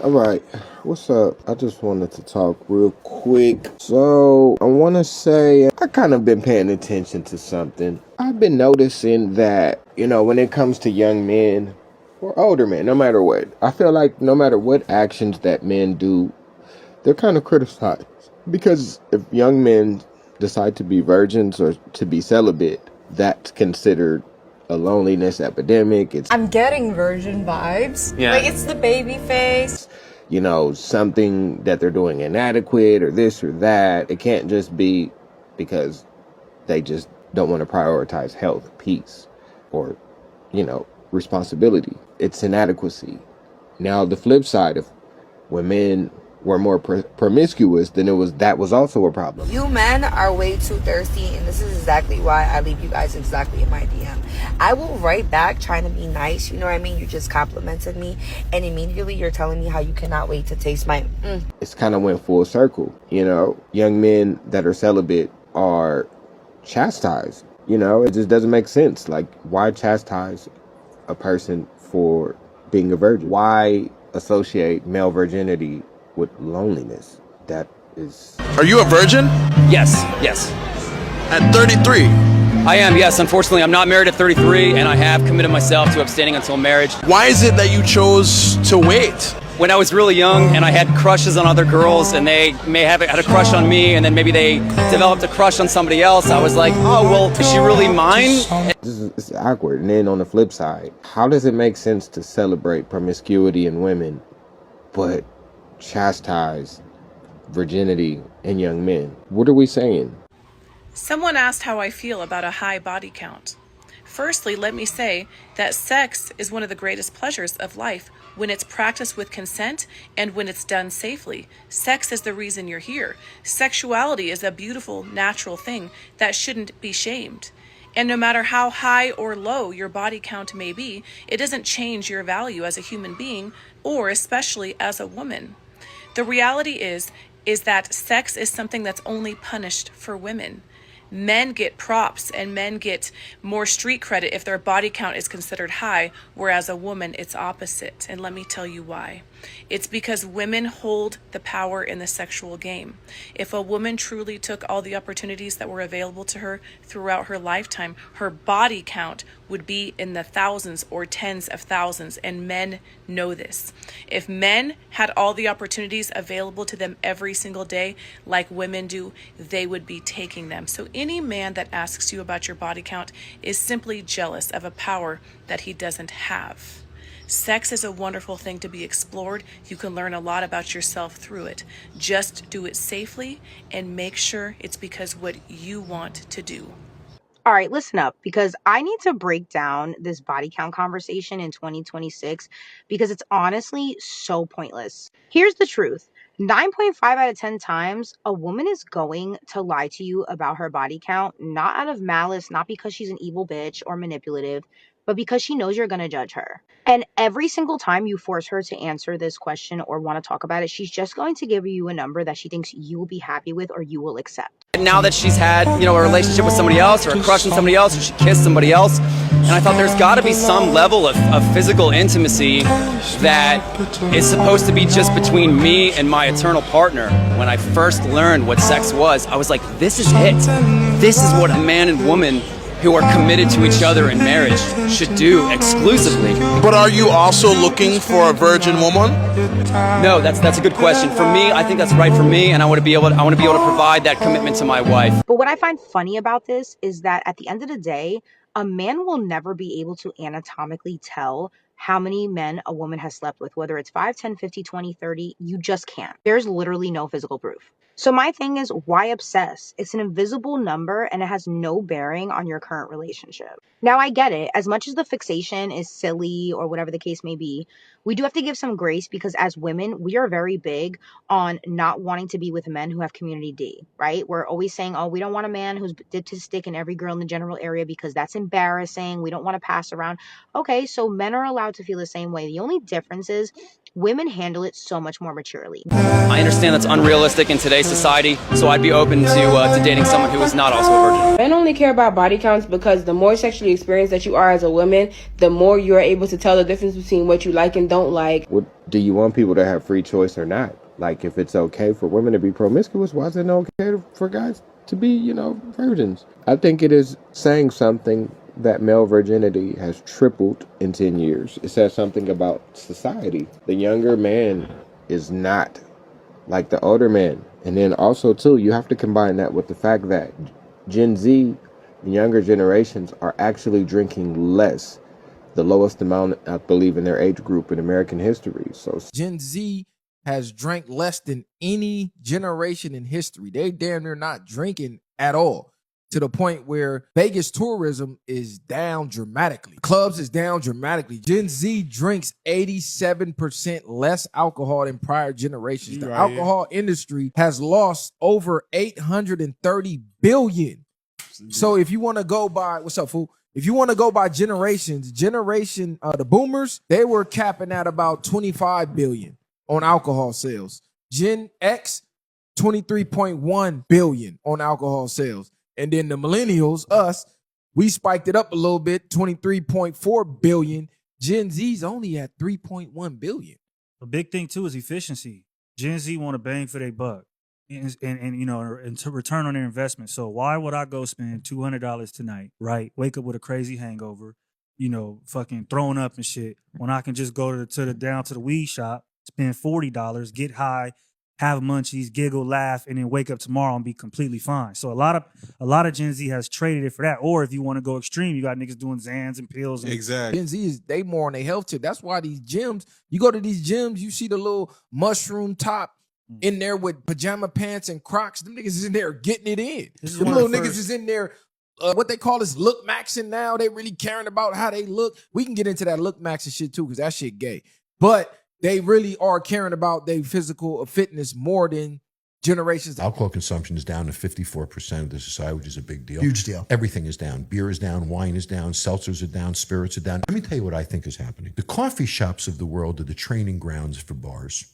All right, what's up? I just wanted to talk real quick. So, I want to say I kind of been paying attention to something. I've been noticing that, when it comes to young men or older men, no matter what, I feel like no matter what actions that men do, they're kind of criticized. Because if young men decide to be virgins or to be celibate, that's considered a loneliness epidemic. I'm getting virgin vibes. Yeah. Like, it's the baby face. Something that they're doing inadequate or this or that. It can't just be because they just don't want to prioritize health, peace, or, responsibility. It's inadequacy. Now, the flip side of when men were more promiscuous, then that was also a problem. You men are way too thirsty, and this is exactly why I leave you guys exactly in my DM. I will write back trying to be nice, you know what I mean? You just complimented me, and immediately you're telling me how you cannot wait to taste my It's kind of went full circle. Young men that are celibate are chastised. It just doesn't make sense. Like, why chastise a person for being a virgin? Why associate male virginity with loneliness? That is... Are you a virgin? Yes. At 33? I am, yes. Unfortunately, I'm not married at 33, and I have committed myself to abstaining until marriage. Why is it that you chose to wait? When I was really young and I had crushes on other girls, and they may have had a crush on me, and then maybe they developed a crush on somebody else, I was like, oh, well, is she really mine? It's awkward. And then on the flip side, how does it make sense to celebrate promiscuity in women, but chastise virginity in young men? What are we saying? Someone asked how I feel about a high body count. Firstly, let me say that sex is one of the greatest pleasures of life when it's practiced with consent and when it's done safely. Sex is the reason you're here. Sexuality is a beautiful, natural thing that shouldn't be shamed. And no matter how high or low your body count may be, it doesn't change your value as a human being or especially as a woman. The reality is that sex is something that's only punished for women. Men get props and men get more street credit if their body count is considered high, whereas a woman, it's opposite. And let me tell you why. It's because women hold the power in the sexual game. If a woman truly took all the opportunities that were available to her throughout her lifetime, her body count would be in the thousands or tens of thousands, and men know this. If men had all the opportunities available to them every single day, like women do, they would be taking them. So any man that asks you about your body count is simply jealous of a power that he doesn't have. Sex is a wonderful thing to be explored. You can learn a lot about yourself through it. Just do it safely and make sure it's because what you want to do. All right, listen up, because I need to break down this body count conversation in 2026 because it's honestly so pointless. Here's the truth. 9.5 out of 10 times, a woman is going to lie to you about her body count, not out of malice, not because she's an evil bitch or manipulative, but because she knows you're going to judge her. And every single time you force her to answer this question or want to talk about it, she's just going to give you a number that she thinks you will be happy with or you will accept. Now that she's had, a relationship with somebody else or a crush on somebody else or she kissed somebody else, and I thought there's got to be some level of physical intimacy that is supposed to be just between me and my eternal partner. When I first learned what sex was, I was like, this is it. This is what a man and woman who are committed to each other in marriage should do exclusively. But are you also looking for a virgin woman? No, that's a good question. For me, I think that's right for me, and I want to be able to provide that commitment to my wife. But what I find funny about this is that at the end of the day, a man will never be able to anatomically tell how many men a woman has slept with, whether it's 5, 10, 50, 20, 30, you just can't. There's literally no physical proof. So my thing is, why obsess? It's an invisible number and it has no bearing on your current relationship. Now, I get it. As much as the fixation is silly or whatever the case may be, we do have to give some grace because as women, we are very big on not wanting to be with men who have community D, right? We're always saying, oh, we don't want a man who's dipped his stick in every girl in the general area because that's embarrassing. We don't want to pass around. Okay, so men are allowed to feel the same way. The only difference is women handle it so much more maturely. I understand that's unrealistic in today's society, so I'd be open to dating someone who is not also a virgin. Men only care about body counts because the more sexually experienced that you are as a woman, the more you are able to tell the difference between what you like and don't don't like. What, do you want people to have free choice or not? Like, if it's okay for women to be promiscuous, why is it not okay for guys to be, you know, virgins? I think it is saying something that male virginity has tripled in 10 years. It says something about society. The younger man is not like the older man. And then also, too, you have to combine that with the fact that Gen Z and younger generations are actually drinking less, the lowest amount, I believe, in their age group in American history. So Gen Z has drank less than any generation in history. They damn near not drinking at all, to the point where Vegas tourism is down dramatically. Clubs is down dramatically. Gen Z drinks 87% less alcohol than prior generations. The alcohol industry has lost over $830 billion. So if you want to go by, what's up, fool? If you want to go by generations, the boomers, they were capping at about 25 billion on alcohol sales. Gen X, 23.1 billion on alcohol sales. And then the millennials, us, we spiked it up a little bit, 23.4 billion. Gen Z's only at 3.1 billion. The big thing too is efficiency. Gen Z want to bang for their buck, and you know, and to return on their investment. So why would I go spend $200 tonight, right? Wake up with a crazy hangover, you know, fucking throwing up and shit, when I can just go to the weed shop, spend $40, get high, have munchies, giggle, laugh, and then wake up tomorrow and be completely fine. So a lot of Gen Z has traded it for that. Or if you want to go extreme, you got niggas doing Xans and pills. And Exactly. Gen Z is they more on their health tip. That's why these gyms, you go to these gyms, you see the little mushroom top in there with pajama pants and Crocs. Them niggas is in there getting it in. Them little niggas is in there. What they call is look maxing now. They really caring about how they look. We can get into that look maxing shit too, because that shit gay. But they really are caring about their physical fitness more than generations. Alcohol consumption is down to 54% of the society, which is a big deal. Huge deal. Everything is down. Beer is down. Wine is down. Seltzers are down. Spirits are down. Let me tell you what I think is happening. The coffee shops of the world are the training grounds for bars.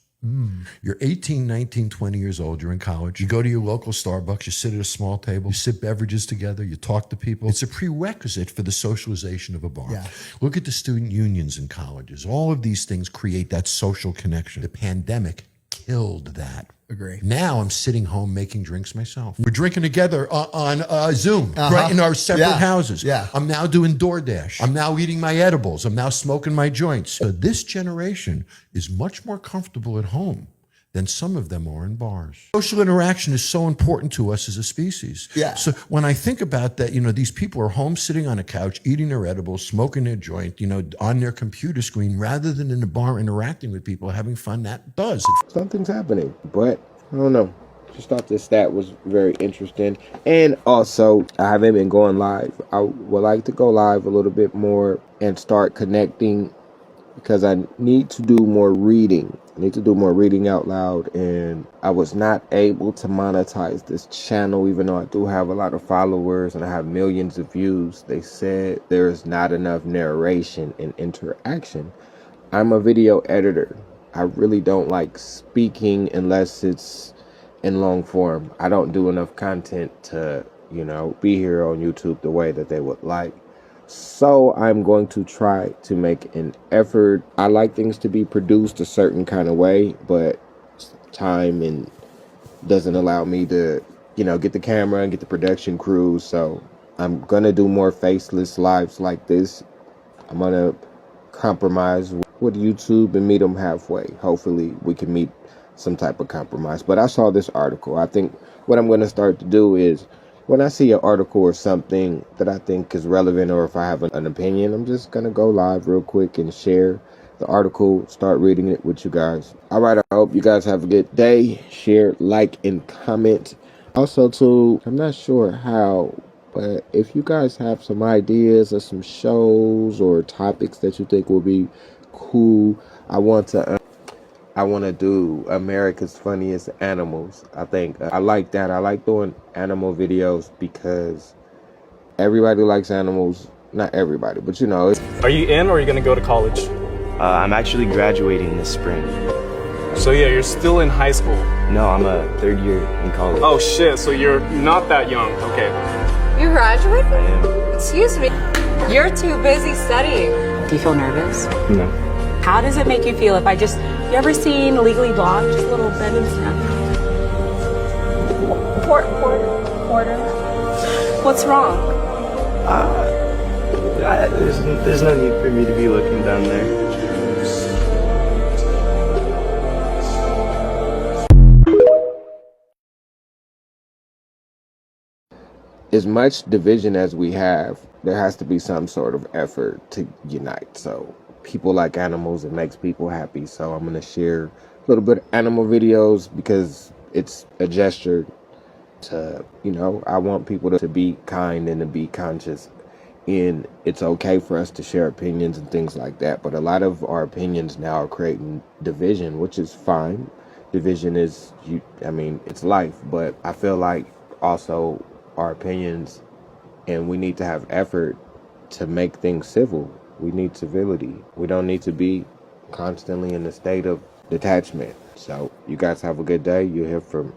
You're 18, 19, 20 years old. You're in college. You go to your local Starbucks. You sit at a small table. You sip beverages together. You talk to people. It's a prerequisite for the socialization of a bar. Yeah. Look at the student unions in colleges. All of these things create that social connection. The pandemic killed that. Agree. Now I'm sitting home making drinks myself. We're drinking together on Zoom, right in our separate houses. Yeah. I'm now doing DoorDash. I'm now eating my edibles. I'm now smoking my joints. So this generation is much more comfortable at home than some of them are in bars. Social interaction is so important to us as a species. Yeah. So when I think about that, you know, these people are home sitting on a couch, eating their edibles, smoking their joint, you know, on their computer screen, rather than in a bar interacting with people, having fun, that does. something's happening, but I don't know. Just thought this stat was very interesting. And also, I haven't been going live. I would like to go live a little bit more and start connecting, because I need to do more reading. I need to do more reading out loud, and I was not able to monetize this channel, even though I do have a lot of followers and I have millions of views. They said there's not enough narration and interaction. I'm a video editor. I really don't like speaking unless it's in long form. I don't do enough content to, you know, be here on YouTube the way that they would like. So I'm going to try to make an effort. I like things to be produced a certain kind of way, but time and doesn't allow me to, you know, get the camera and get the production crew. So I'm going to do more faceless lives like this. I'm going to compromise with YouTube and meet them halfway. Hopefully we can meet some type of compromise. But I saw this article. I think what I'm going to start to do is, when I see an article or something that I think is relevant, or if I have an opinion, I'm just going to go live real quick and share the article, start reading it with you guys. All right, I hope you guys have a good day. Share, like, and comment. Also, too, I'm not sure how, but if you guys have some ideas or some shows or topics that you think will be cool, I want to do America's Funniest Animals. I think I like that. I like doing animal videos because everybody likes animals. Not everybody, but you know. Are you in, or are you going to go to college? I'm actually graduating this spring. So yeah, you're still in high school. No, I'm a third year in college. Oh shit, so you're not that young. Okay. You graduated? I am. Excuse me. You're too busy studying. Do you feel nervous? No. How does it make you feel if you ever seen Legally Blonde? Just a little bend and snap. Porter. What's wrong? There's no need for me to be looking down there. As much division as we have, there has to be some sort of effort to unite. So people like animals, it makes people happy. So I'm going to share a little bit of animal videos because it's a gesture to, I want people to be kind and to be conscious. And it's okay for us to share opinions and things like that. But a lot of our opinions now are creating division, which is fine. Division is, it's life. But I feel like also our opinions, and we need to have effort to make things civil. We need civility. We don't need to be constantly in a state of detachment. So you guys have a good day. You'll hear from